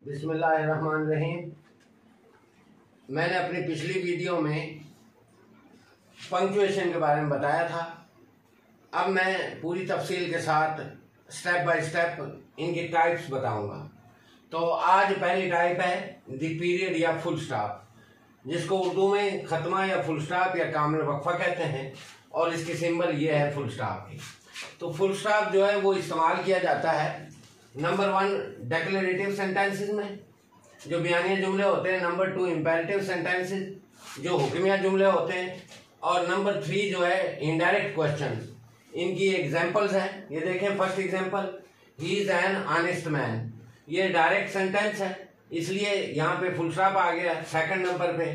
बिस्मिल्लाहिर्रहमानिर्रहीम। मैंने अपनी पिछली वीडियो में पंक्चुएशन के बारे में बताया था। अब मैं पूरी तफसील के साथ स्टेप बाय स्टेप इनकी टाइप्स बताऊंगा। तो आज पहली टाइप है द पीरियड या फुल स्टॉप, जिसको उर्दू में खत्मा या फुल स्टॉप या कामिल वक्फा कहते हैं, और इसकी सिंबल ये है फुल स्टॉप की। तो फुल स्टॉप जो है वो इस्तेमाल किया जाता है नंबर 1 डिक्लेरेटिव सेंटेंसेस में, जो बयानिया जुमले होते हैं। नंबर 2 इंपेरेटिव सेंटेंसेस, जो हुक्मिया जुमले होते हैं। और नंबर 3 जो है इनडायरेक्ट क्वेश्चन। इनकी एग्जांपल्स हैं, ये देखें। First example, he is an honest man. ये डायरेक्ट सेंटेंस है, इसलिए यहाँ पे फुल स्टॉप आ गया। सेकंड नंबर पे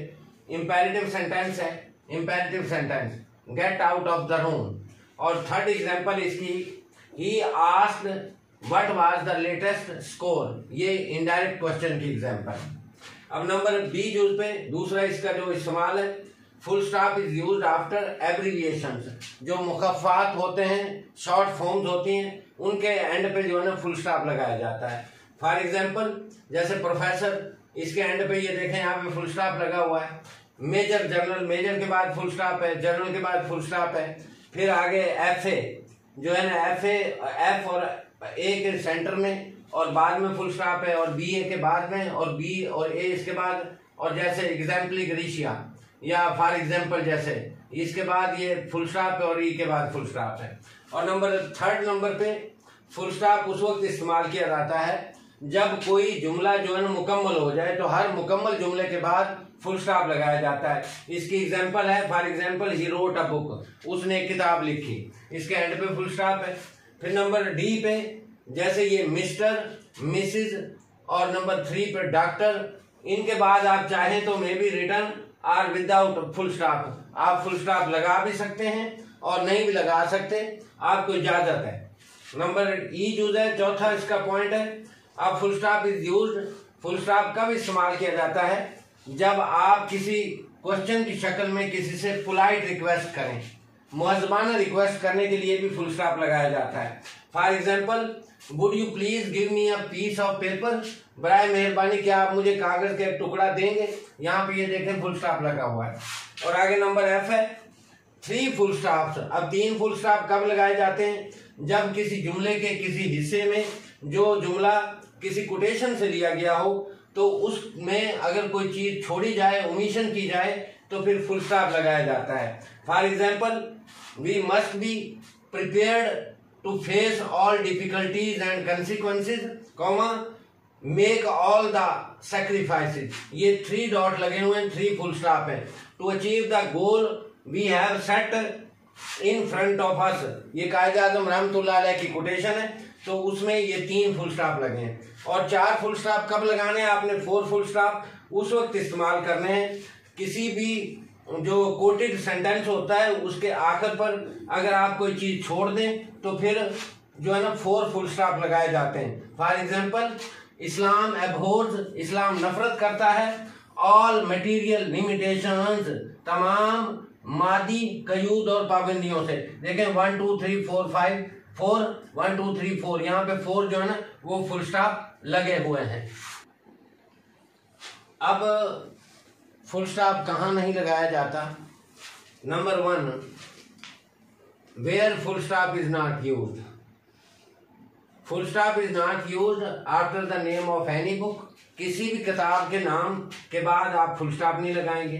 इंपेरेटिव सेंटेंस है, imperative sentence, get out of the room. और थर्ड एग्जांपल इसकी, he asked what was the latest score. ये इनडायरेक्ट क्वेश्चन की एग्जांपल। अब नंबर बी जो पे दूसरा इसका जो इस्तेमाल है, full stop is used after abbreviations. जो मुखफ़्फ़ात होते हैं, शॉर्ट फॉर्म्स होती हैं, उनके एंड पे जो है ना फुल स्टॉप लगाया जाता है। फॉर एग्जांपल जैसे प्रोफेसर, इसके एंड पे ये देखें यहाँ पे फुल स्टॉप लगा हुआ है। मेजर, जनरल, मेजर के बाद फुल स्टॉप है, जनरल के बाद फुल स्टॉप है। फिर आगे एफ ए जो है ना, एफ और ए के सेंटर में और बाद में फुल स्टॉप है, और बी ए के बाद में, और बी और ए इसके बाद। और जैसे एग्जाम्पली ग्रीशिया या फॉर एग्जाम्पल जैसे, इसके बाद ये फुल स्टॉप है और ई के बाद फुल स्टॉप है। और नंबर थर्ड नंबर पे फुल स्टॉप उस वक्त इस्तेमाल किया जाता है जब कोई जुमला जो है ना मुकम्मल हो जाए, तो हर मुकम्मल जुमले के बाद फुल स्टॉप लगाया जाता है। इसकी एग्जांपल है, for example he wrote a book, उसने एक किताब लिखी, इसके एंड पे फुल स्टॉप है। फिर नंबर डी पे जैसे ये मिस्टर, मिसिज, और नंबर 3 पे डॉक्टर, इनके बाद आप चाहें तो मे बी रिटर्न और विदाउट फुल स्टॉप, आप फुल स्टॉप लगा भी सकते हैं और नहीं भी लगा सकते, आपको इजाजत है। नंबर ई जो है चौथा इसका पॉइंट है। अब full stop is used, full stop कब इस्तेमाल किया जाता है, जब आप किसी क्वेश्चन की शक्ल में किसी से पोलाइट रिक्वेस्ट करें, मुहज़्ज़बाना रिक्वेस्ट करने के लिए भी फुल स्टॉप लगाया जाता है। For example, would you please give me a piece of paper, बराए मेहरबानी क्या आप मुझे कागज का एक टुकड़ा देंगे। यहाँ पे ये देखें फुल स्टॉप लगा हुआ है। और आगे नंबर एफ है 3 फुल स्टॉप्स। अब 3 फुल स्टॉप कब लगाए जाते हैं, जब किसी जुमले के किसी हिस्से में जो जुमला किसी कोटेशन से लिया गया हो, तो उसमें अगर कोई चीज छोड़ी जाए, ओमिशन की जाए, तो फिर फुल स्टॉप लगाया जाता है। For example, we must be prepared to face all difficulties and consequences, comma, make all the sacrifices. ये 3 डॉट लगे हुए हैं, 3 फुल स्टॉप है। To achieve the goal we have set in front of us, ये कायदे आज़म रहमतुल्लाह अलैह की कोटेशन है, तो उसमें ये 3 फुल स्टॉप लगे हैं। और 4 फुल स्टॉप कब लगाने हैं आपने, 4 फुल स्टॉप उस वक्त इस्तेमाल करने हैं किसी भी जो कोटेड सेंटेंस होता है उसके आखिर पर अगर आप कोई चीज छोड़ दें, तो फिर जो है ना 4 फुल स्टॉप लगाए जाते हैं। फॉर एग्जाम्पल, इस्लाम एबहोर्स, इस्लाम नफरत करता है, ऑल मटीरियल लिमिटेशंस, तमाम मादी कयूद और पाबंदियों से। देखें 1 2 3 4 5 4 1 2 3 4, यहाँ पे 4 जो है ना वो फुल स्टॉप लगे हुए हैं। अब फुल स्टॉप कहाँ नहीं लगाया जाता। Number 1, where full stop is not used. Full stop is not used after the name of any book. किसी भी किताब के नाम के बाद आप फुल स्टॉप नहीं लगाएंगे,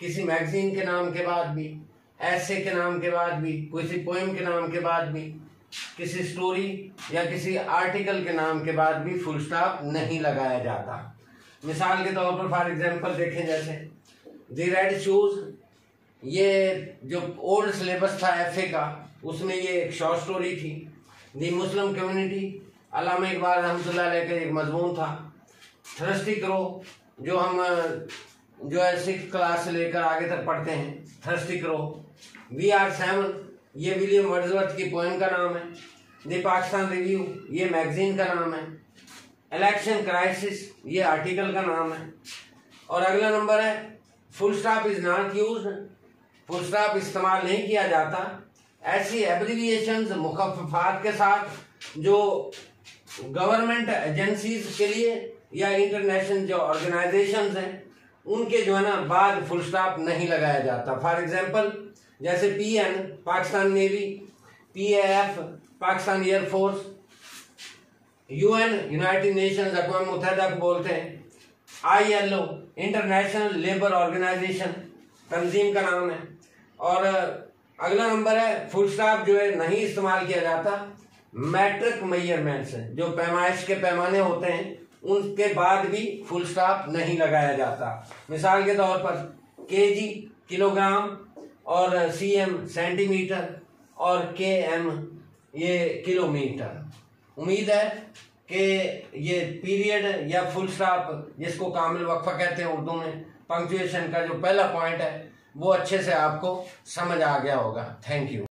किसी मैगजीन के नाम के बाद भी, ऐसे के नाम के बाद भी, किसी पोएम के नाम के बाद भी, किसी स्टोरी या किसी आर्टिकल के नाम के बाद भी फुल स्टॉप नहीं लगाया जाता। मिसाल के तौर पर फॉर एग्जांपल देखें, जैसे द रेड शूज, ये जो ओल्ड सिलेबस था एफए का, उसमें ये एक शॉर्ट स्टोरी थी। द मुस्लिम कम्युनिटी, अल्लामा इकबाल रहमतुल्लाह अलैह का एक मजमून था। थर्स्टी क्रो, जो हम जो है 6th क्लास से लेकर आगे तक पढ़ते हैं, थर्स्टी क्रो। वी आर 7, ये विलियम वर्ड्सवर्थ की पोएम का नाम है। द पाकिस्तान रिव्यू, ये मैगजीन का नाम है। इलेक्शन क्राइसिस, ये आर्टिकल का नाम है। और अगला नंबर है full stop is not used. Full stop इस्तेमाल नहीं किया जाता ऐसी एब्रीविएशंस, मुखफ़्फ़ात के साथ जो गवर्नमेंट एजेंसीज के लिए या इंटरनेशनल जो ऑर्गेनाइजेशंस हैं उनके जो है ना बाद फुल स्टॉप नहीं लगाया जाता। फॉर एग्जांपल जैसे PN Pakistan navy, PAF Pakistan air force, UN United Nations अक़वाम मुत्तहिदा को बोलते हैं, ILO इंटरनेशनल लेबर ऑर्गेनाइजेशन तंजीम का नाम है। और अगला नंबर है फुल स्टॉप जो है नहीं इस्तेमाल किया जाता मैट्रिक मेजरमेंट्स है, जो पैमाइश के पैमाने होते हैं उनके बाद भी फुल स्टॉप नहीं लगाया जाता। मिसाल के तौर पर kg किलोग्राम और cm सेंटीमीटर और km ये किलोमीटर। उम्मीद है कि ये पीरियड या फुल स्टॉप जिसको कामिल वक्फा कहते हैं उर्दू में, पंक्चुएशन का जो पहला पॉइंट है वो अच्छे से आपको समझ आ गया होगा। Thank you.